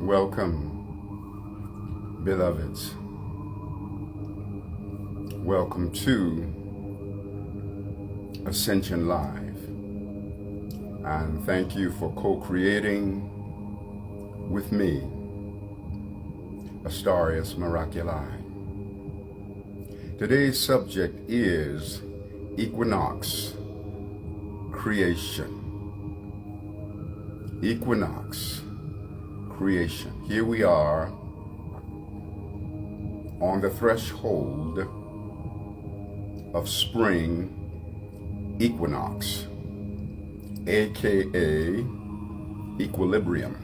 Welcome, beloveds. Welcome to Ascension Live. And thank you for co-creating with me, Astarius Miraculii. Today's subject is Equinox Creation. Equinox Creation. Here we are on the threshold of spring equinox, aka equilibrium,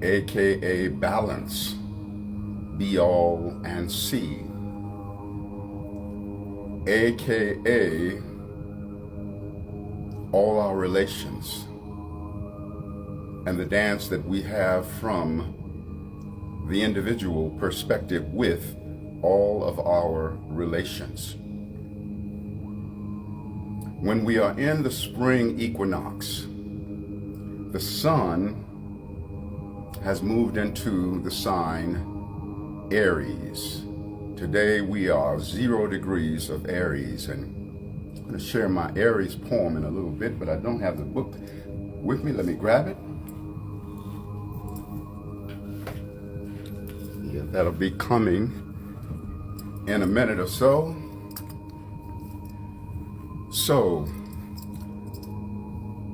aka balance, be all and see, aka all our relations, and the dance that we have from the individual perspective with all of our relations. When we are in the spring equinox, the sun has moved into the sign Aries. Today we are 0 degrees of Aries, and I'm going to share my Aries poem in a little bit, but I don't have the book with me. Let me grab it. That'll be coming in a minute or so. So,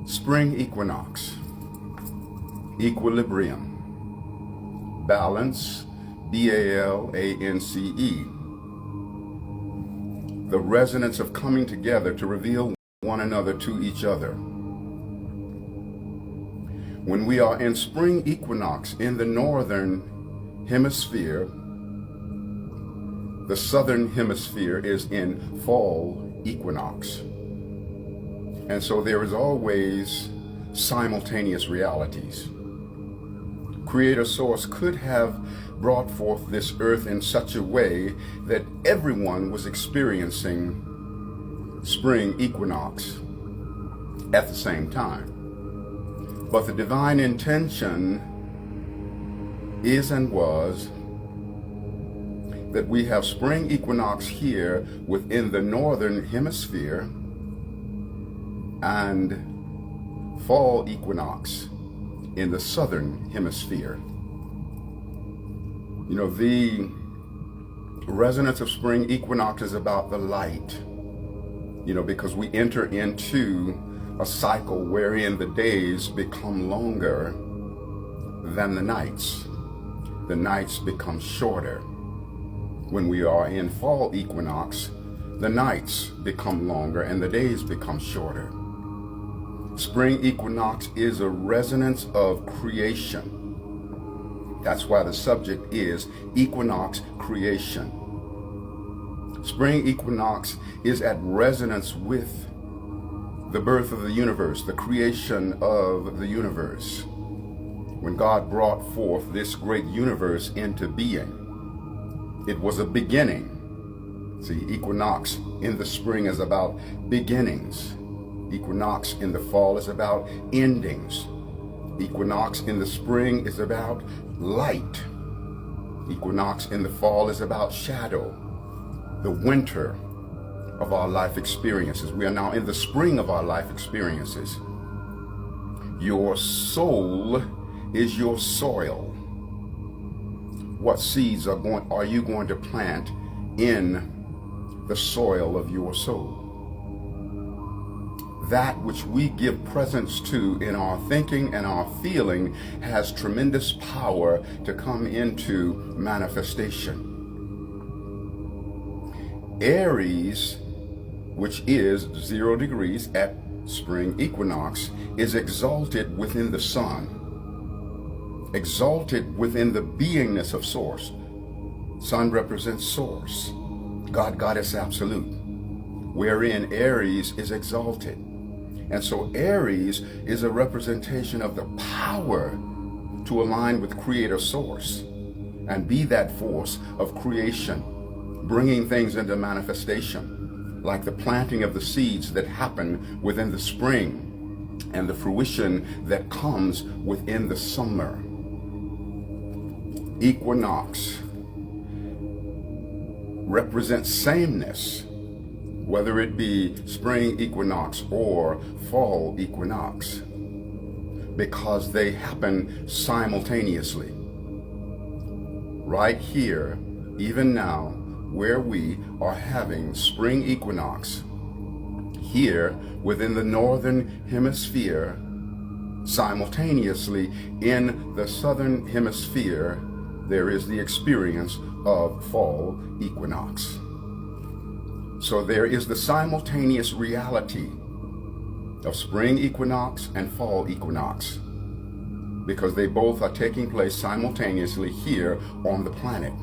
spring equinox, equilibrium, balance, balance, the resonance of coming together to reveal one another to each other. When we are in spring equinox in the northern hemisphere, the southern hemisphere is in fall equinox. And so there is always simultaneous realities. Creator Source could have brought forth this earth in such a way that everyone was experiencing spring equinox at the same time. But the divine intention is and was that we have spring equinox here within the northern hemisphere and fall equinox in the southern hemisphere. You know, the resonance of spring equinox is about the light, you know, because we enter into a cycle wherein the days become longer than the nights. The nights become shorter. When we are in fall equinox, the nights become longer and the days become shorter. Spring equinox is a resonance of creation. That's why the subject is Equinox Creation. Spring equinox is at resonance with the birth of the universe, the creation of the universe. When God brought forth this great universe into being, it was a beginning. See, equinox in the spring is about beginnings. Equinox in the fall is about endings. Equinox in the spring is about light. Equinox in the fall is about shadow, the winter of our life experiences. We are now in the spring of our life experiences. Your soul is your soil. What seeds are you going to plant in the soil of your soul? That which we give presence to in our thinking and our feeling has tremendous power to come into manifestation. Aries, which is 0 degrees at spring equinox, is exalted within the sun. Exalted within the beingness of Source. Sun represents Source, God, Goddess, Absolute, wherein Aries is exalted. And so Aries is a representation of the power to align with Creator Source and be that force of creation, bringing things into manifestation, like the planting of the seeds that happen within the spring and the fruition that comes within the summer. equinox represents sameness, whether it be spring equinox or fall equinox, because they happen simultaneously. Right here, even now, where we are having spring equinox, here within the northern hemisphere, simultaneously in the southern hemisphere, there is the experience of fall equinox. So there is the simultaneous reality of spring equinox and fall equinox, because they both are taking place simultaneously here on the planet,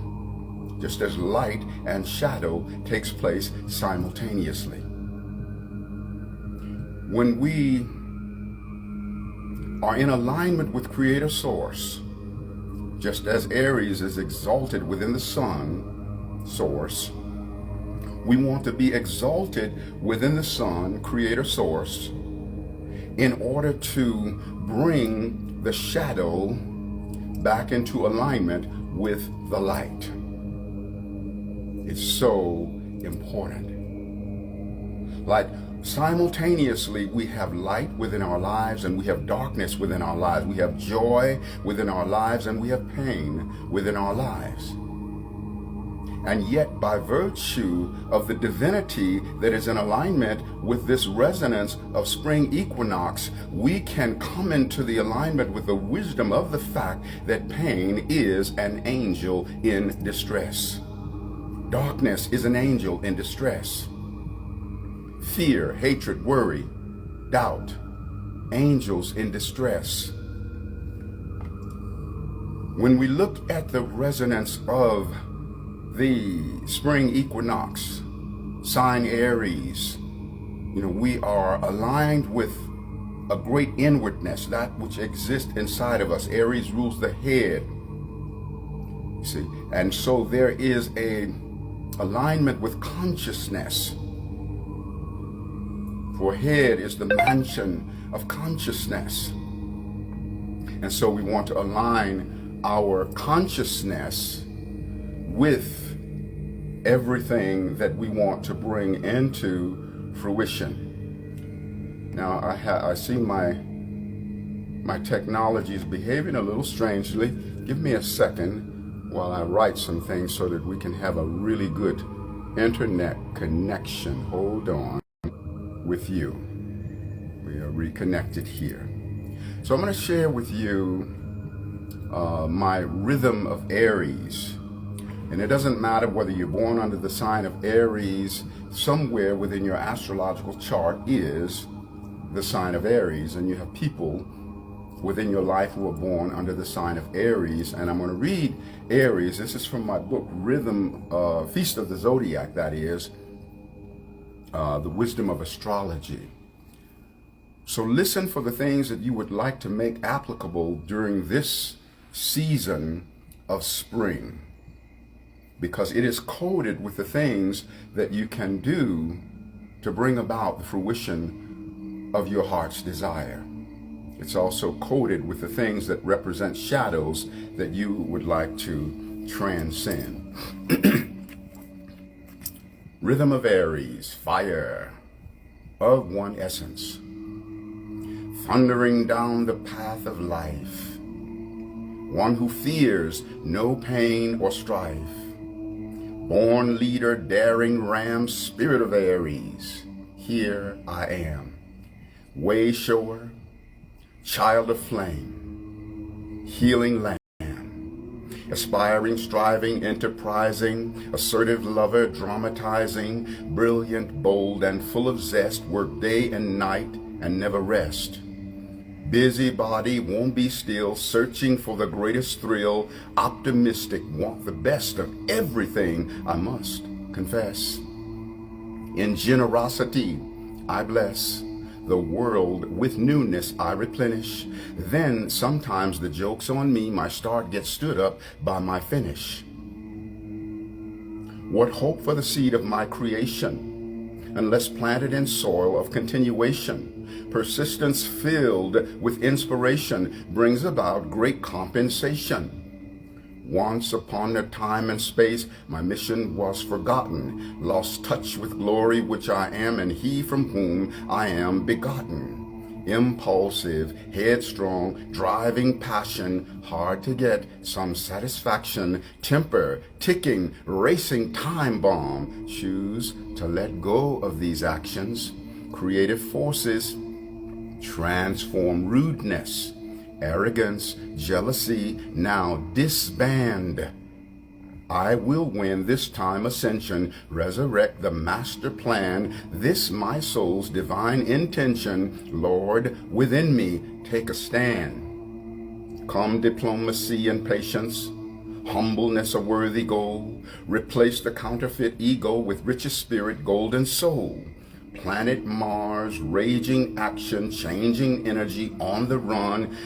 just as light and shadow takes place simultaneously. When we are in alignment with Creator Source, just as Aries is exalted within the Sun Source, we want to be exalted within the Sun, Creator Source, in order to bring the shadow back into alignment with the light. It's so important. Like, simultaneously, we have light within our lives and we have darkness within our lives. We have joy within our lives and we have pain within our lives. And yet, by virtue of the divinity that is in alignment with this resonance of spring equinox, we can come into the alignment with the wisdom of the fact that pain is an angel in distress. Darkness is an angel in distress. Fear, hatred, worry, doubt, angels in distress. When we look at the resonance of the spring equinox, sign Aries, we are aligned with a great inwardness, that which exists inside of us. Aries rules the head, you see, and so there is a alignment with consciousness. For head is the mansion of consciousness. And so we want to align our consciousness with everything that we want to bring into fruition. Now, I see my technology is behaving a little strangely. Give me a second while I write some things so that we can have a really good internet connection. Hold on with you. We are reconnected here. So I'm going to share with you my rhythm of Aries. And it doesn't matter whether you're born under the sign of Aries, somewhere within your astrological chart is the sign of Aries, and you have people within your life who are born under the sign of Aries. And I'm going to read Aries. This is from my book, Rhythm, Feast of the Zodiac, that is, The Wisdom of Astrology. So listen for the things that you would like to make applicable during this season of spring, because it is coded with the things that you can do to bring about the fruition of your heart's desire. It's also coded with the things that represent shadows that you would like to transcend. Rhythm of Aries, fire of one essence, thundering down the path of life, one who fears no pain or strife, born leader, daring ram, spirit of Aries, here I am. Way shower, child of flame, healing lamb, aspiring, striving, enterprising, assertive lover, dramatizing, brilliant, bold, and full of zest, work day and night and never rest. Busybody, won't be still, searching for the greatest thrill, optimistic, want the best of everything, I must confess. In generosity, I bless. The world with newness I replenish. Then sometimes the joke's on me, my start gets stood up by my finish. What hope for the seed of my creation, unless planted in soil of continuation? Persistence filled with inspiration brings about great compensation. Once upon a time and space, my mission was forgotten, lost touch with glory which I am, and he from whom I am begotten. Impulsive, headstrong, driving passion, hard to get some satisfaction, temper, ticking, racing time bomb. Choose to let go of these actions. Creative forces transform rudeness, arrogance, jealousy, now disband. I will win this time ascension, resurrect the master plan, this my soul's divine intention. Lord, within me, take a stand. Come diplomacy and patience, humbleness a worthy goal. Replace the counterfeit ego with richest spirit, golden soul. Planet Mars, raging action, changing energy on the run.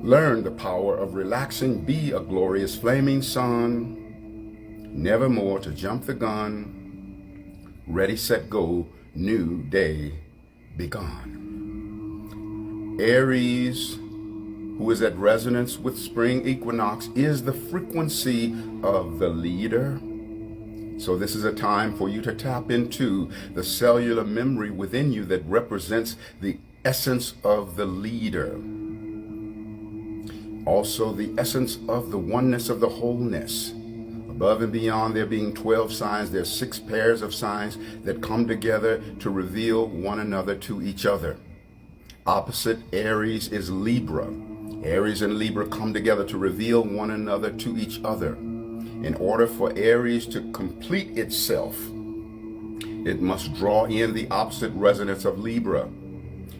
Learn the power of relaxing, be a glorious flaming sun. Nevermore to jump the gun. Ready, set, go, new day begun. Aries, who is at resonance with spring equinox, is the frequency of the leader. So this is a time for you to tap into the cellular memory within you that represents the essence of the leader. Also the essence of the oneness of the wholeness. Above and beyond there being 12 signs, there's 6 pairs of signs that come together to reveal one another to each other. Opposite Aries is Libra. Aries and Libra come together to reveal one another to each other. In order for Aries to complete itself, it must draw in the opposite resonance of Libra.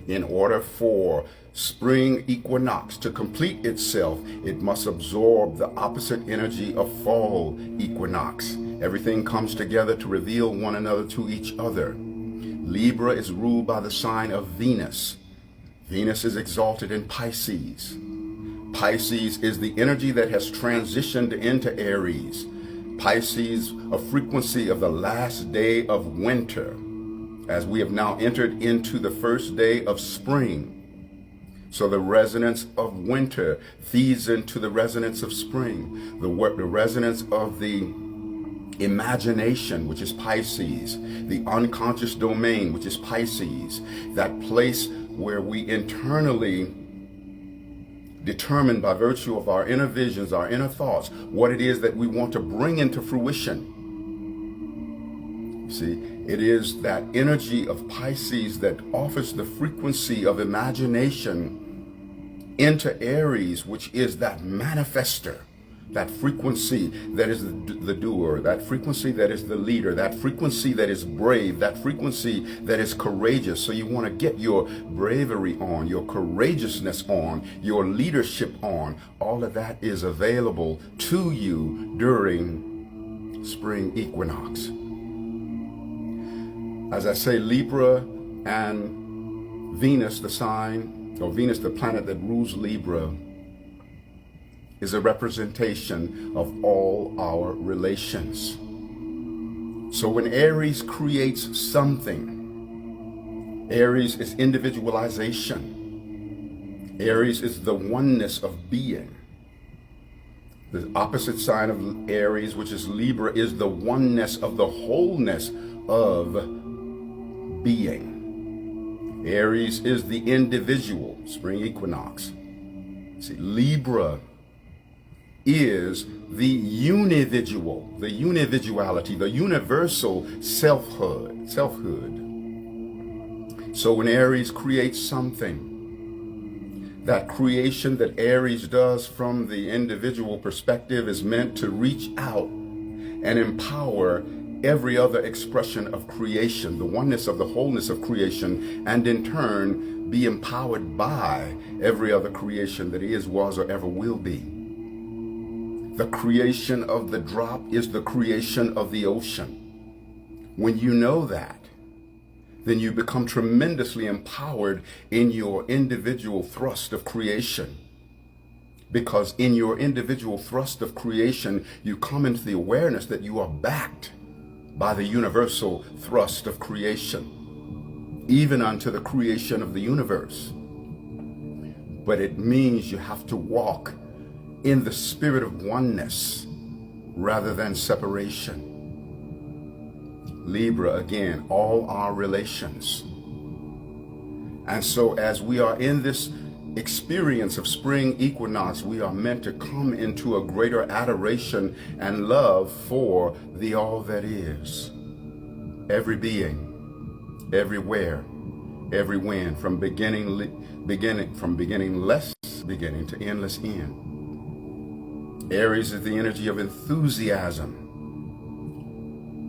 In order for spring equinox to complete itself, it must absorb the opposite energy of fall equinox. Everything comes together to reveal one another to each other. Libra is ruled by the sign of Venus. Venus is exalted in Pisces. Pisces is the energy that has transitioned into Aries. Pisces, a frequency of the last day of winter, as we have now entered into the first day of spring. So the resonance of winter feeds into the resonance of spring. The resonance of the imagination, which is Pisces. The unconscious domain, which is Pisces. That place where we internally determine by virtue of our inner visions, our inner thoughts, what it is that we want to bring into fruition. See, it is that energy of Pisces that offers the frequency of imagination into Aries, which is that manifester, that frequency that is the doer, that frequency that is the leader, that frequency that is brave, that frequency that is courageous. So you want to get your bravery on, your courageousness on, your leadership on. All of that is available to you during spring equinox. As I say, Libra and Venus, the sign, or Venus, the planet that rules Libra, is a representation of all our relations. So when Aries creates something, Aries is individualization. Aries is the oneness of being. The opposite sign of Aries, which is Libra, is the oneness of the wholeness of being. Aries is the individual, spring equinox. See, Libra is the unividual, the unividuality, the universal selfhood. So when Aries creates something, that creation that Aries does from the individual perspective is meant to reach out and empower every other expression of creation, the oneness of the wholeness of creation, and in turn be empowered by every other creation that is, was, or ever will be. The creation of the drop is the creation of the ocean. When you know that, then you become tremendously empowered in your individual thrust of creation. Because in your individual thrust of creation, you come into the awareness that you are backed by the universal thrust of creation, even unto the creation of the universe. But it means you have to walk in the spirit of oneness rather than separation. Libra, again, all our relations. And so as we are in this experience of spring equinox, we are meant to come into a greater adoration and love for the all that is. Every being, everywhere, every when, from beginningless beginning to endless end. Aries is the energy of enthusiasm.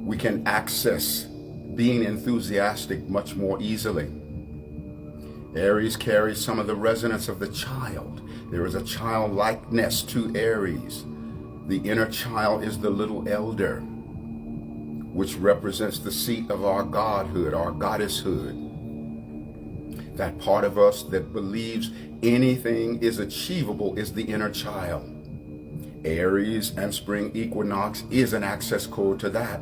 We can access being enthusiastic much more easily. Aries carries some of the resonance of the child. There is a childlikeness to Aries. The inner child is the little elder, which represents the seat of our godhood, our goddesshood. That part of us that believes anything is achievable is the inner child. Aries and spring equinox is an access code to that.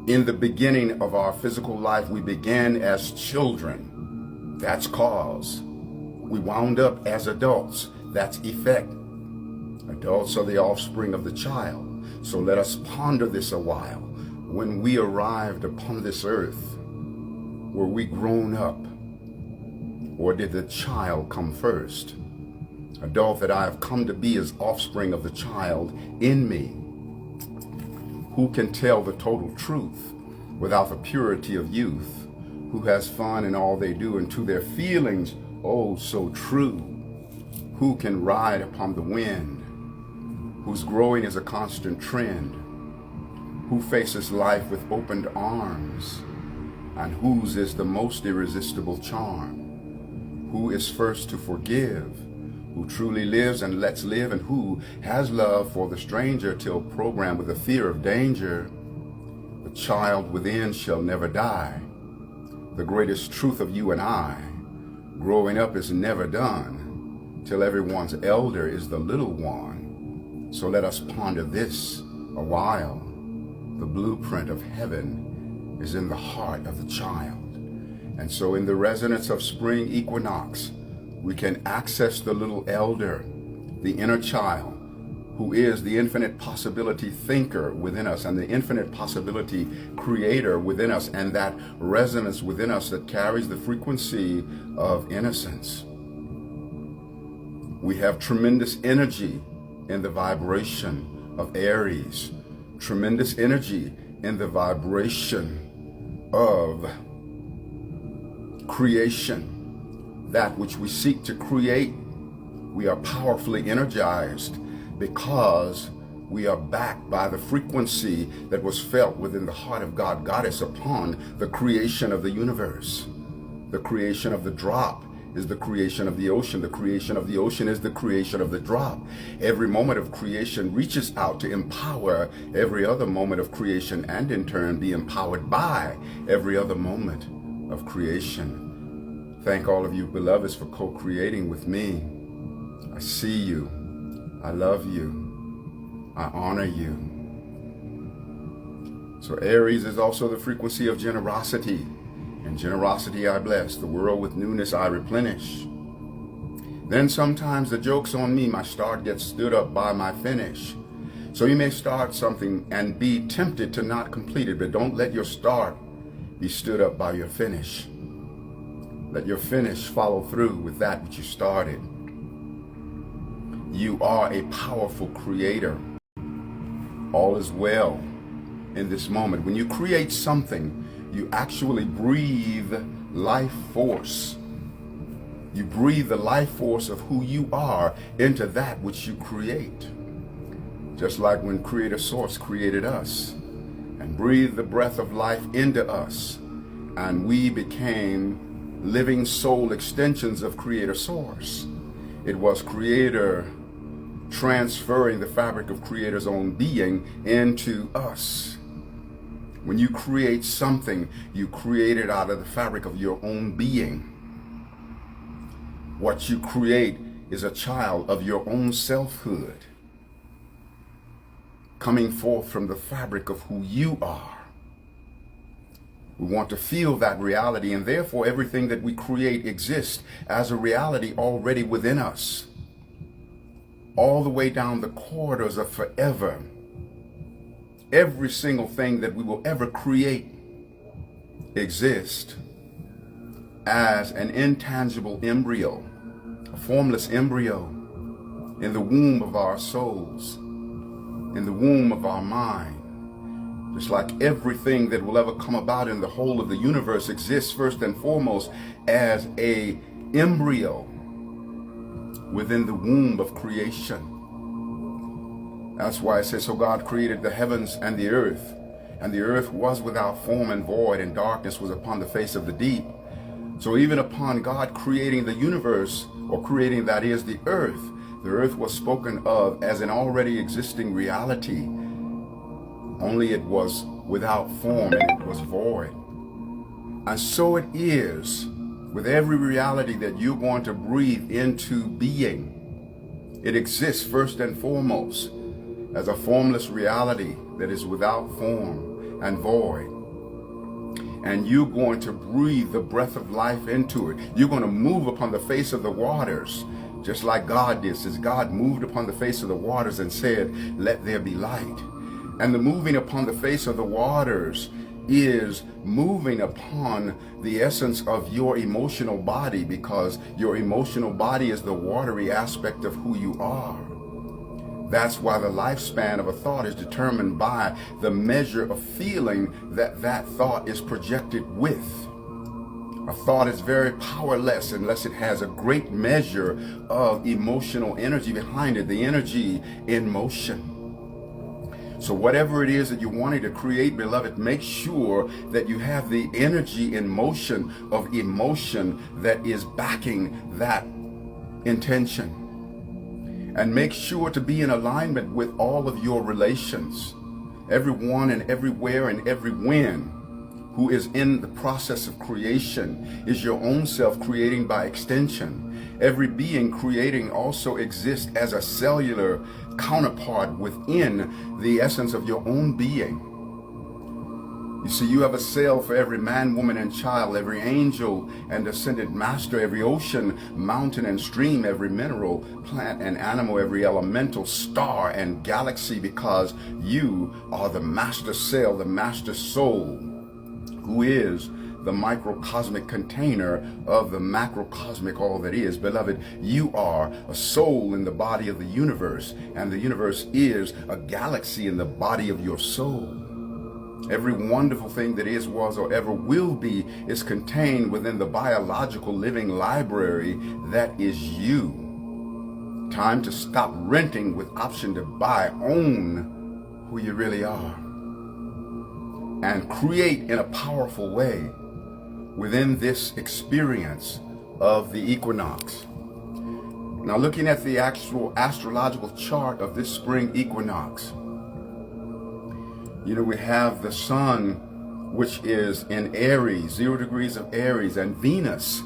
In the beginning of our physical life, we began as children. That's cause. We wound up as adults. That's effect. Adults are the offspring of the child. So let us ponder this a while. When we arrived upon this earth, were we grown up? Or did the child come first? Adult that I have come to be is offspring of the child in me. Who can tell the total truth without the purity of youth? Who has fun in all they do, and to their feelings, oh so true? Who can ride upon the wind? Whose growing is a constant trend? Who faces life with opened arms? And whose is the most irresistible charm? Who is first to forgive? Who truly lives and lets live, and who has love for the stranger till programmed with the fear of danger? The child within shall never die. The greatest truth of you and I, growing up is never done, till everyone's elder is the little one. So let us ponder this a while. The blueprint of heaven is in the heart of the child. And so in the resonance of spring equinox, we can access the little elder, the inner child, who is the infinite possibility thinker within us and the infinite possibility creator within us, and that resonance within us that carries the frequency of innocence. We have tremendous energy in the vibration of Aries, tremendous energy in the vibration of creation. That which we seek to create, we are powerfully energized because we are backed by the frequency that was felt within the heart of God Goddess upon the creation of the universe. The creation of the drop is the creation of the ocean. The creation of the ocean is the creation of the drop. Every moment of creation reaches out to empower every other moment of creation, and in turn be empowered by every other moment of creation. Thank all of you beloveds for co-creating with me. I see you. I love you. I honor you. So Aries is also the frequency of generosity. And generosity I bless. The world with newness I replenish. Then sometimes the joke's on me. My start gets stood up by my finish. So you may start something and be tempted to not complete it, but don't let your start be stood up by your finish. Let your finish follow through with that which you started. You are a powerful creator. All is well in this moment. When you create something, you actually breathe life force. You breathe the life force of who you are into that which you create. Just like when Creator Source created us and breathed the breath of life into us, and we became living soul extensions of Creator Source. It was Creator transferring the fabric of Creator's own being into us. When you create something, you create it out of the fabric of your own being. What you create is a child of your own selfhood, coming forth from the fabric of who you are. We want to feel that reality, and therefore everything that we create exists as a reality already within us. all the way down the corridors of forever. Every single thing that we will ever create exists as an intangible embryo, a formless embryo in the womb of our souls, in the womb of our mind. Just like everything that will ever come about in the whole of the universe exists first and foremost as a embryo within the womb of creation. That's why it says, so God created the heavens and the earth was without form and void, and darkness was upon the face of the deep. So even upon God creating the universe, or creating, that is, the earth was spoken of as an already existing reality. Only it was without form and it was void. And so it is with every reality that you're going to breathe into being. It exists first and foremost as a formless reality that is without form and void. And you're going to breathe the breath of life into it. You're going to move upon the face of the waters, just like God did. Says God moved upon the face of the waters and said, let there be light. And the moving upon the face of the waters is moving upon the essence of your emotional body, because your emotional body is the watery aspect of who you are. That's why the lifespan of a thought is determined by the measure of feeling that that thought is projected with. A thought is very powerless unless it has a great measure of emotional energy behind it, the energy in motion. So whatever it is that you're wanting to create, beloved, make sure that you have the energy in motion of emotion that is backing that intention. And make sure to be in alignment with all of your relations. Everyone and everywhere and every when who is in the process of creation is your own self creating by extension. Every being creating also exists as a cellular counterpart within the essence of your own being. You see, you have a cell for every man, woman, and child, every angel and ascended master, every ocean, mountain, and stream, every mineral, plant, and animal, every elemental, star, and galaxy, because you are the master cell, the master soul, who is the microcosmic container of the macrocosmic all that is. Beloved, you are a soul in the body of the universe, and the universe is a galaxy in the body of your soul. Every wonderful thing that is, was, or ever will be is contained within the biological living library that is you. Time to stop renting with option to buy. Own who you really are. And create in a powerful way within this experience of the equinox. Now, looking at the actual astrological chart of this spring equinox, you know, we have the sun, which is in Aries, 0 degrees of Aries, and Venus,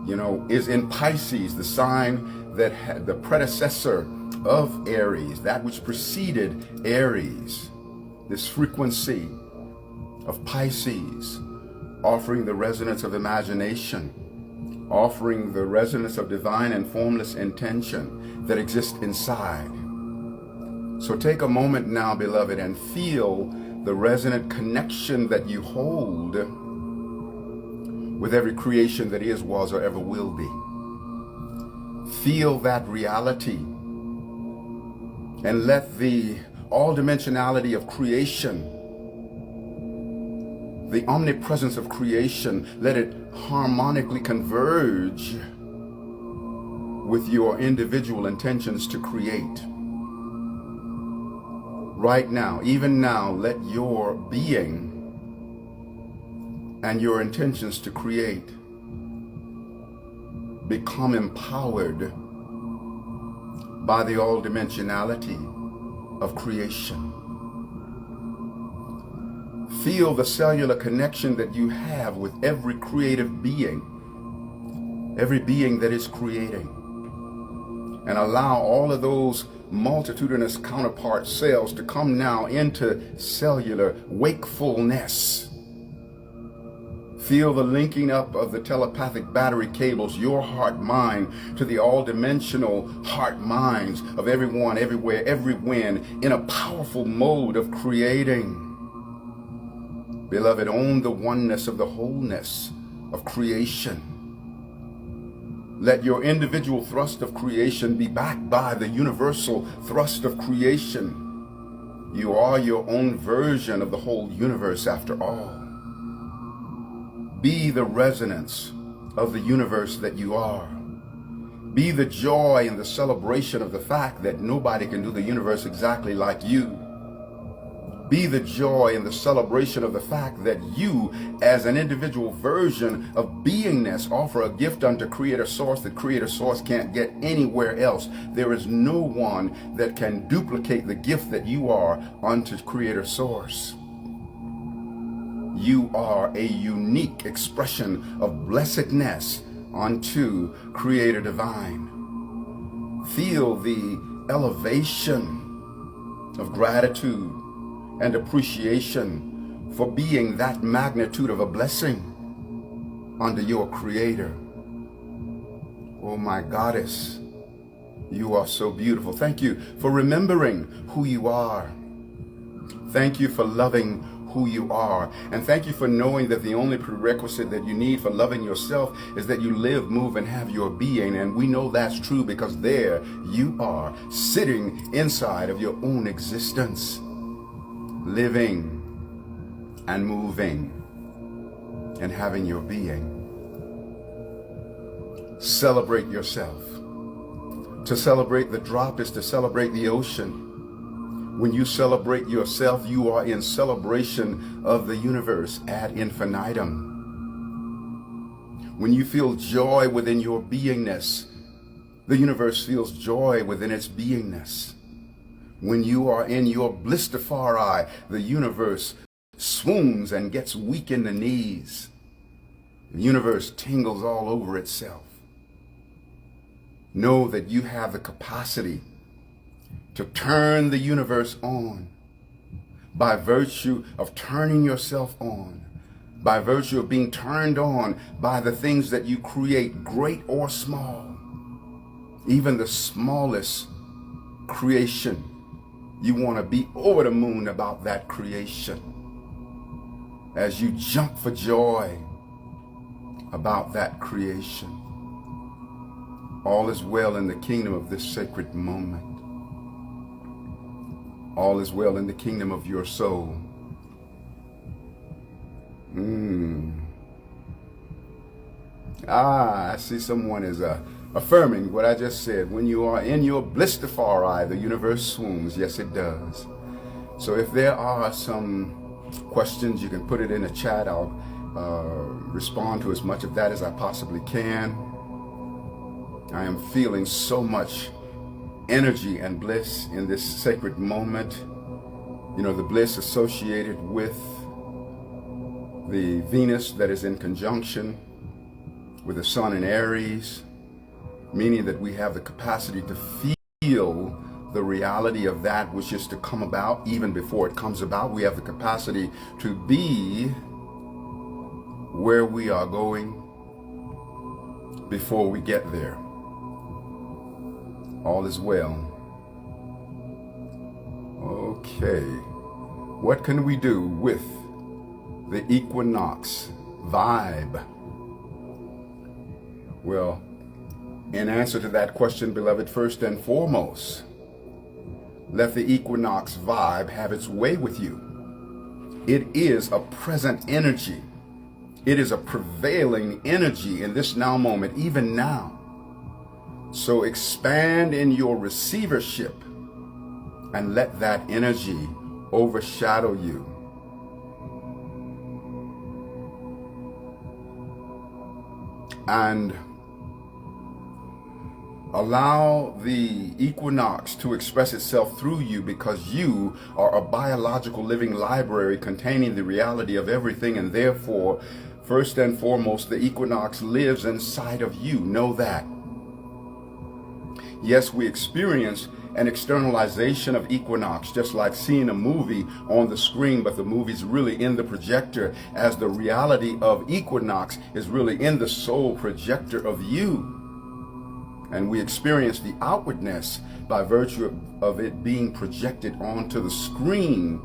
you know, is in Pisces, the sign that had the predecessor of Aries, that which preceded Aries. This frequency of Pisces, offering the resonance of imagination, offering the resonance of divine and formless intention that exists inside. So take a moment now, beloved, and feel the resonant connection that you hold with every creation that is, was, or ever will be. Feel that reality, and let the all-dimensionality of creation, the omnipresence of creation, let it harmonically converge with your individual intentions to create. Right now, even now, let your being and your intentions to create become empowered by the all-dimensionality of creation. Feel the cellular connection that you have with every creative being, every being that is creating. And allow all of those multitudinous counterpart cells to come now into cellular wakefulness. Feel the linking up of the telepathic battery cables, your heart mind, to the all-dimensional heart minds of everyone, everywhere, every when, in a powerful mode of creating. Beloved, own the oneness of the wholeness of creation. Let your individual thrust of creation be backed by the universal thrust of creation. You are your own version of the whole universe after all. Be the resonance of the universe that you are. Be the joy and the celebration of the fact that nobody can do the universe exactly like you. Be the joy and the celebration of the fact that you, as an individual version of beingness, offer a gift unto Creator Source that Creator Source can't get anywhere else. There is no one that can duplicate the gift that you are unto Creator Source. You are a unique expression of blessedness unto Creator Divine. Feel the elevation of gratitude and appreciation for being that magnitude of a blessing unto your Creator. Oh my Goddess, you are so beautiful. Thank you for remembering who you are. Thank you for loving who you are. And thank you for knowing that the only prerequisite that you need for loving yourself is that you live, move, and have your being. And we know that's true because there you are, sitting inside of your own existence, living and moving and having your being. Celebrate yourself. To celebrate the drop is to celebrate the ocean. When you celebrate yourself, you are in celebration of the universe ad infinitum. When you feel joy within your beingness, the universe feels joy within its beingness. When you are in your blistafari, the universe swoons and gets weak in the knees. The universe tingles all over itself. Know that you have the capacity to turn the universe on by virtue of turning yourself on, by virtue of being turned on by the things that you create, great or small. Even the smallest creation, you want to be over the moon about that creation as you jump for joy about that creation. All is well in the kingdom of this sacred moment. All is well in the kingdom of your soul. I see someone is affirming what I just said. When you are in your blistafari, the universe swoons. Yes, it does. So if there are some questions, you can put it in the chat. I'll respond to as much of that as I possibly can. I am feeling so much energy and bliss in this sacred moment. You know, the bliss associated with the Venus that is in conjunction with the Sun in Aries, meaning that we have the capacity to feel the reality of that which is to come about. Even before it comes about, we have the capacity to be where we are going before we get there. All is well. Okay, what can we do with the equinox vibe? Well, in answer to that question, beloved, first and foremost, let the equinox vibe have its way with you. It is a present energy. It is a prevailing energy in this now moment, even now. So expand in your receivership and let that energy overshadow you. And allow the equinox to express itself through you, because you are a biological living library containing the reality of everything, and therefore, first and foremost, the equinox lives inside of you. Know that. Yes, we experience an externalization of equinox, just like seeing a movie on the screen, but the movie's really in the projector, as the reality of equinox is really in the soul projector of you. And we experience the outwardness by virtue of it being projected onto the screen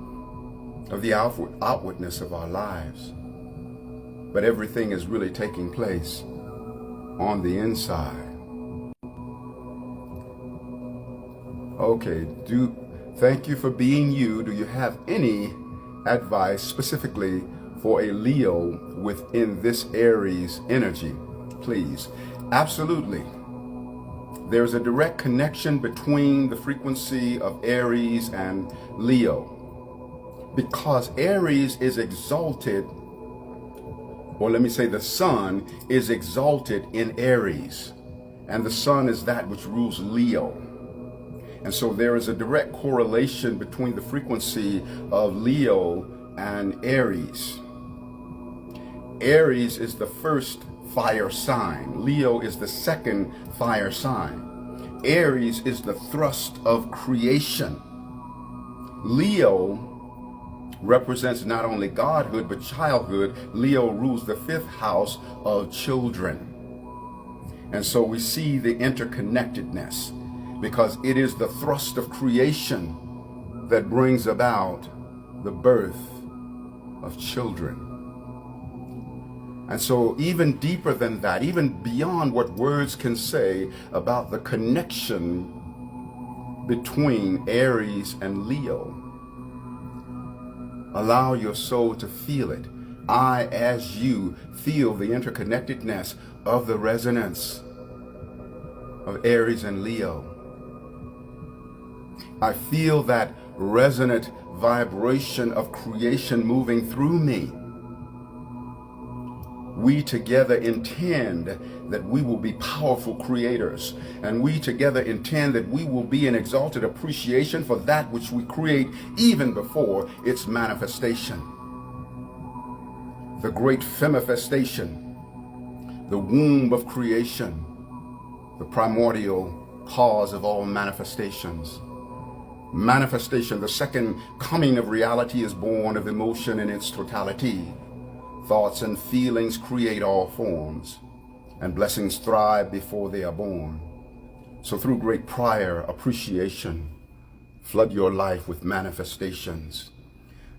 of the outwardness of our lives. But everything is really taking place on the inside. Okay, thank you for being you. Do you have any advice specifically for a Leo within this Aries energy? Please. Absolutely. There's a direct connection between the frequency of Aries and Leo, because Aries is exalted, or let me say the sun is exalted in Aries, and the sun is that which rules Leo. And so there is a direct correlation between the frequency of Leo and Aries. Aries is the first fire sign. Leo is the second fire sign. Aries is the thrust of creation. Leo represents not only godhood, but childhood. Leo rules the fifth house of children. And so we see the interconnectedness, because it is the thrust of creation that brings about the birth of children. And so even deeper than that, even beyond what words can say about the connection between Aries and Leo, allow your soul to feel it. I, as you, feel the interconnectedness of the resonance of Aries and Leo. I feel that resonant vibration of creation moving through me. We together intend that we will be powerful creators, and we together intend that we will be an exalted appreciation for that which we create even before its manifestation. The great femifestation, the womb of creation, the primordial cause of all manifestations. Manifestation, the second coming of reality, is born of emotion in its totality. Thoughts and feelings create all forms, and blessings thrive before they are born. So through great prior appreciation, flood your life with manifestations.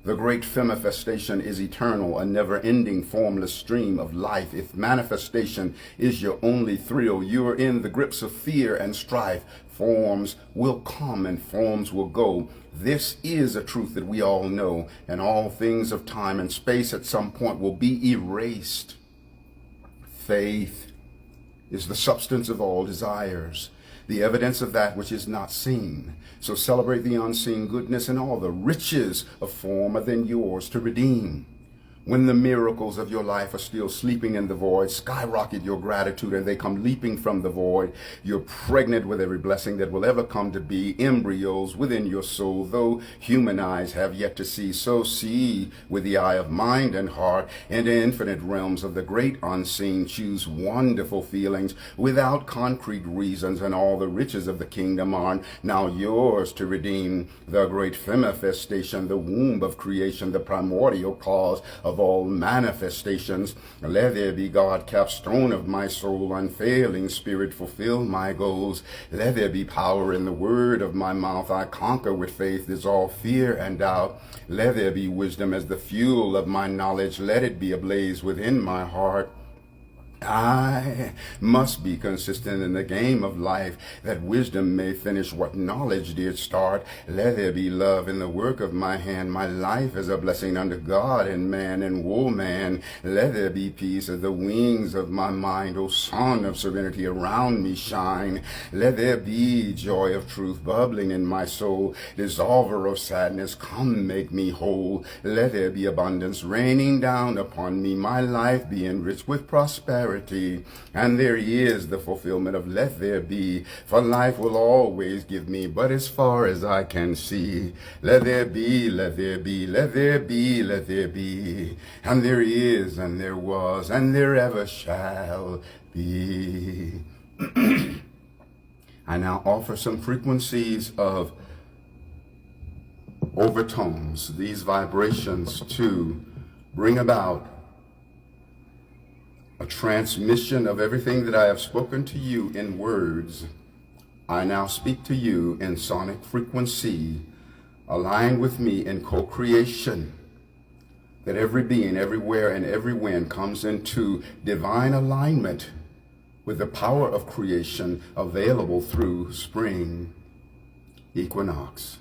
The great femifestation is eternal, a never-ending formless stream of life. If manifestation is your only thrill, you are in the grips of fear and strife. Forms will come and forms will go. This is a truth that we all know, and all things of time and space at some point will be erased. Faith is the substance of all desires, the evidence of that which is not seen. So celebrate the unseen goodness, and all the riches of form are then yours to redeem. When the miracles of your life are still sleeping in the void, skyrocket your gratitude and they come leaping from the void. You're pregnant with every blessing that will ever come to be, embryos within your soul, though human eyes have yet to see. So see with the eye of mind and heart, in the infinite realms of the great unseen. Choose wonderful feelings without concrete reasons, and all the riches of the kingdom are now yours to redeem. The great femifestation, the womb of creation, the primordial cause of all manifestations. Let there be, God, capstone of my soul, unfailing spirit, fulfill my goals. Let there be power in the word of my mouth. I conquer with faith, dissolve fear and doubt. Let there be wisdom as the fuel of my knowledge. Let it be ablaze within my heart. I must be consistent in the game of life, that wisdom may finish what knowledge did start. Let there be love in the work of my hand. My life is a blessing unto God and man and woman. Let there be peace as the wings of my mind. O sun of serenity, around me shine. Let there be joy of truth bubbling in my soul. Dissolver of sadness, come make me whole. Let there be abundance raining down upon me. My life be enriched with prosperity. And there is the fulfillment of let there be, for life will always give me but as far as I can see. Let there be, let there be, let there be, let there be. And there is, and there was, and there ever shall be. I now offer some frequencies of overtones, these vibrations, to bring about a transmission of everything that I have spoken to you in words. I now speak to you in sonic frequency, aligned with me in co-creation, that every being, everywhere, and every when comes into divine alignment with the power of creation available through spring equinox.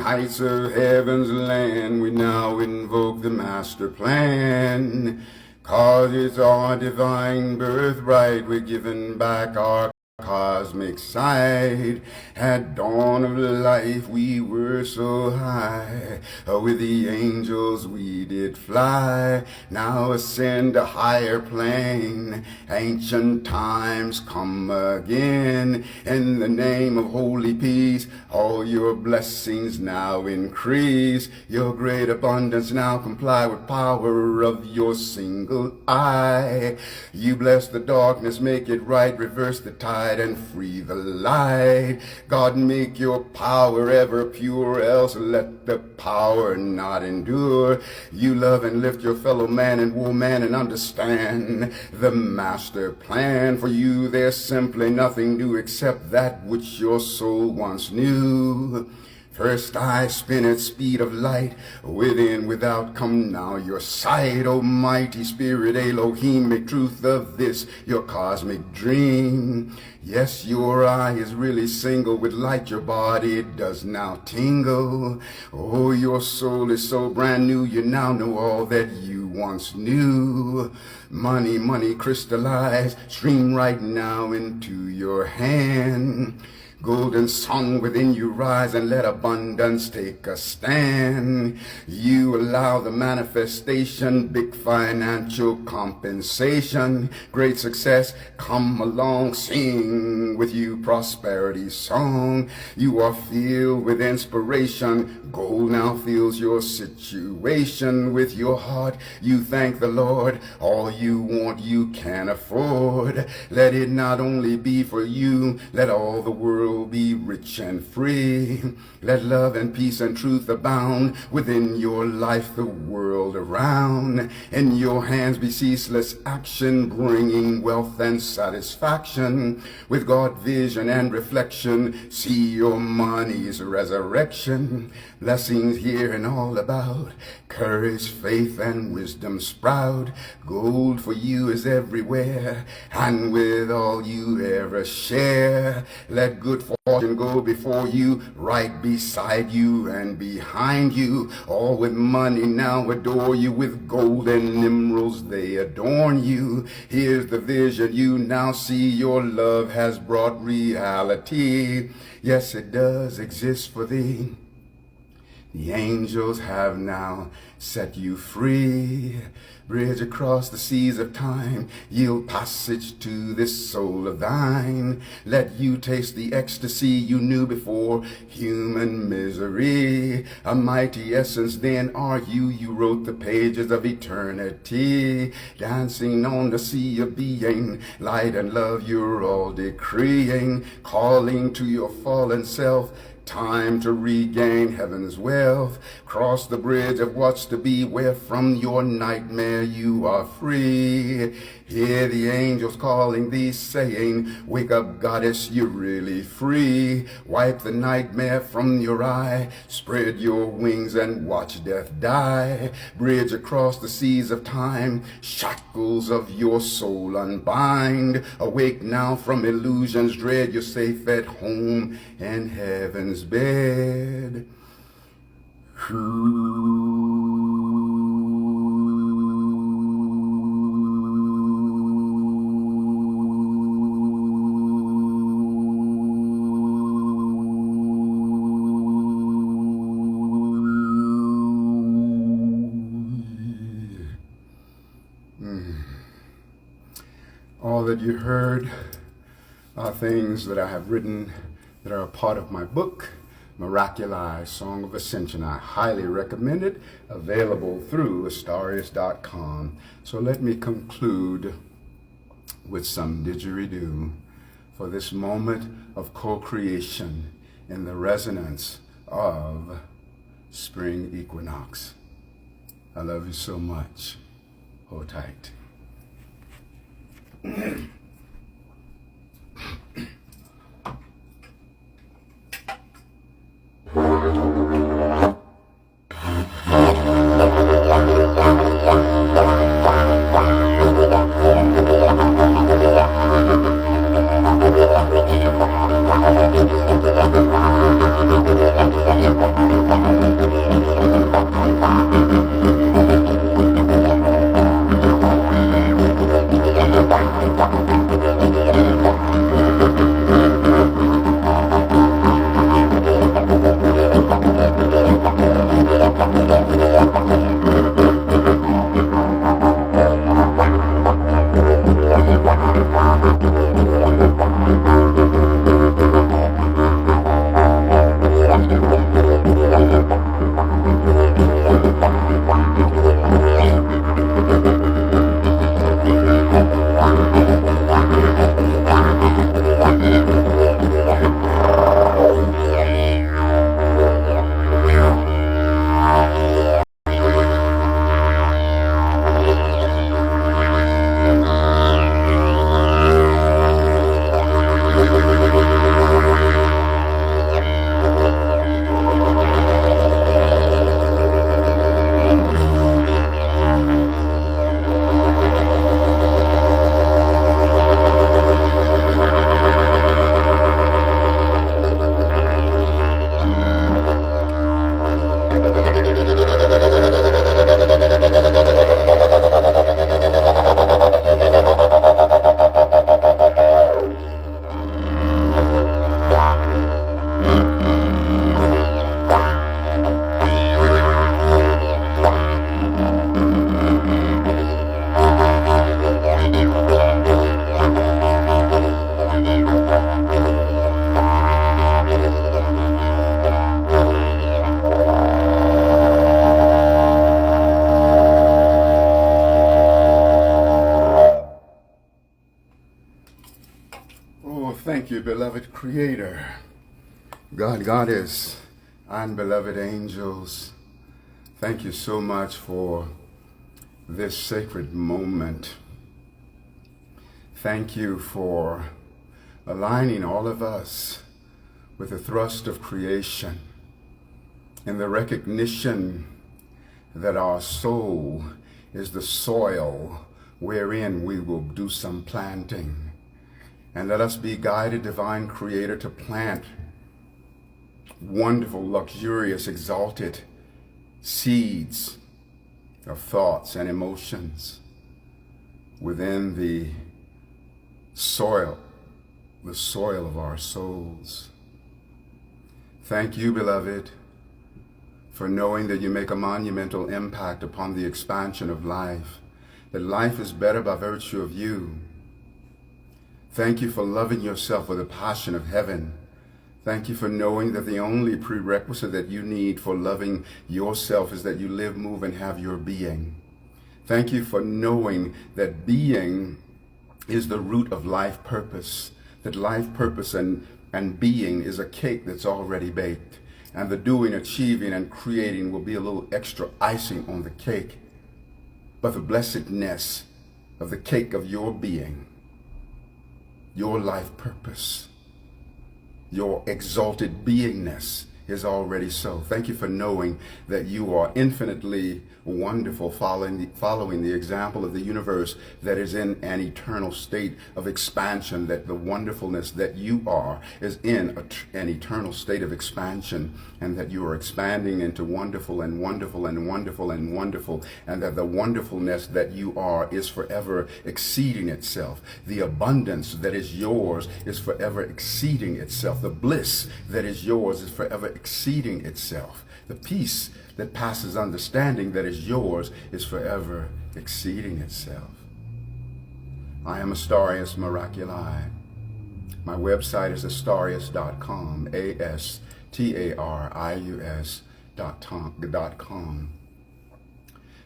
Heights of heaven's land, we now invoke the master plan. 'Cause it's our divine birthright, we're giving back our cosmic sight. At dawn of life we were so high, with the angels we did fly. Now ascend a higher plane, ancient times come again. In the name of holy peace, all your blessings now increase. Your great abundance now comply with power of your single eye. You bless the darkness, make it right, reverse the tide and free the light. God, make your power ever pure, else let the power not endure. You love and lift your fellow man and woman and understand the master plan. For you there's simply nothing new except that which your soul once knew. First I spin at speed of light, within, without, come now your sight, Almighty Spirit, Elohim, make truth of this your cosmic dream. Yes, your eye is really single with light, your body does now tingle. Oh, your soul is so brand new, you now know all that you once knew. Money, money crystallize, stream right now into your hand. Golden song within you rise, and let abundance take a stand. You allow the manifestation, big financial compensation, great success come along, sing with you prosperity song. You are filled with inspiration, gold now fills your situation. With your heart you thank the Lord, all you want you can afford. Let it not only be for you, let all the world be rich and free. Let love and peace and truth abound within your life, the world around. In your hands be ceaseless action, bringing wealth and satisfaction. With God vision and reflection, see your money's resurrection. Blessings here and all about, courage, faith, and wisdom sprout. Gold for you is everywhere, and with all you ever share. Let good fortune go before you, right beside you and behind you. All with money now adore you, with gold and emeralds they adorn you. Here's the vision you now see, your love has brought reality. Yes, it does exist for thee. The angels have now set you free. Bridge across the seas of time, yield passage to this soul of thine. Let you taste the ecstasy you knew before human misery. A mighty essence then are you, you wrote the pages of eternity. Dancing on the sea of being, light and love you're all decreeing. Calling to your fallen self, time to regain heaven's wealth. Cross the bridge of what's to be, where from your nightmare you are free. Hear the angels calling thee, saying, wake up, goddess, you're really free. Wipe the nightmare from your eye, spread your wings and watch death die. Bridge across the seas of time, shackles of your soul unbind. Awake now from illusions dread, you're safe at home in heaven's bed. All that you heard are things that I have written that are a part of my book, Miraculii, Song of Ascension. I highly recommend it, available through Astarius.com. So let me conclude with some didgeridoo for this moment of co-creation in the resonance of spring equinox. I love you so much. Hold tight. Bye. Thank you, beloved Creator, God, Goddess, and beloved angels. Thank you so much for this sacred moment. Thank you for aligning all of us with the thrust of creation and the recognition that our soul is the soil wherein we will do some planting. And let us be guided, divine Creator, to plant wonderful, luxurious, exalted seeds of thoughts and emotions within the soil of our souls. Thank you, beloved, for knowing that you make a monumental impact upon the expansion of life, that life is better by virtue of you. Thank you for loving yourself with the passion of heaven. Thank you for knowing that the only prerequisite that you need for loving yourself is that you live, move, and have your being. Thank you for knowing that being is the root of life purpose, that life purpose and being is a cake that's already baked, and the doing, achieving, and creating will be a little extra icing on the cake. But the blessedness of the cake of your being, your life purpose, your exalted beingness is already so. Thank you for knowing that you are infinitely wonderful, following the example of the universe that is in an eternal state of expansion, that the wonderfulness that you are is in an eternal state of expansion, and that you are expanding into wonderful and wonderful and wonderful and wonderful, and that the wonderfulness that you are is forever exceeding itself. The abundance that is yours is forever exceeding itself. The bliss that is yours is forever exceeding itself. The peace that passes understanding that is yours is forever exceeding itself. I am Astarius Miraculii. My website is astarius.com, astarius.com.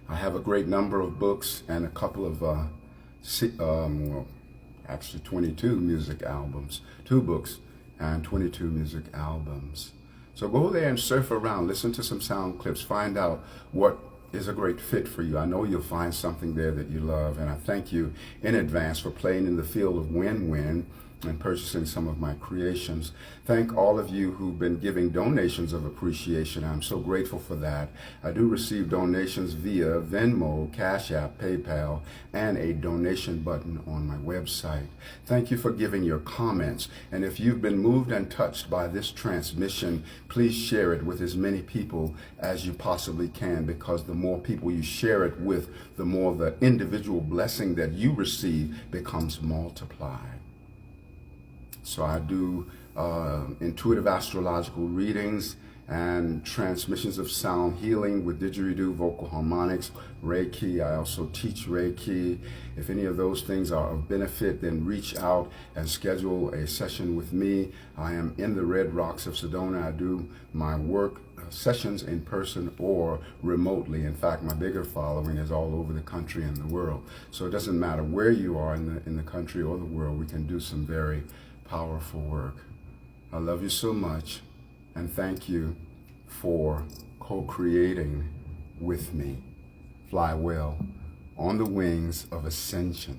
I have a great number of books and a couple of, actually 22 music albums, 2 books and 22 music albums. So go there and surf around, listen to some sound clips, find out what is a great fit for you. I know you'll find something there that you love, and I thank you in advance for playing in the field of win-win and purchasing some of my creations. Thank all of you who've been giving donations of appreciation. I'm so grateful for that. I do receive donations via Venmo, Cash App, PayPal, and a donation button on my website. Thank you for giving your comments. And if you've been moved and touched by this transmission, please share it with as many people as you possibly can, because the more people you share it with, the more the individual blessing that you receive becomes multiplied. So I do intuitive astrological readings and transmissions of sound healing with didgeridoo, vocal harmonics, Reiki. I also teach Reiki. If any of those things are of benefit, then reach out and schedule a session with me. I am in the Red Rocks of Sedona. I do my work sessions in person or remotely. In fact, my bigger following is all over the country and the world. So it doesn't matter where you are in the country or the world, we can do some very powerful work. I love you so much, and thank you for co-creating with me. Fly well on the wings of Ascension.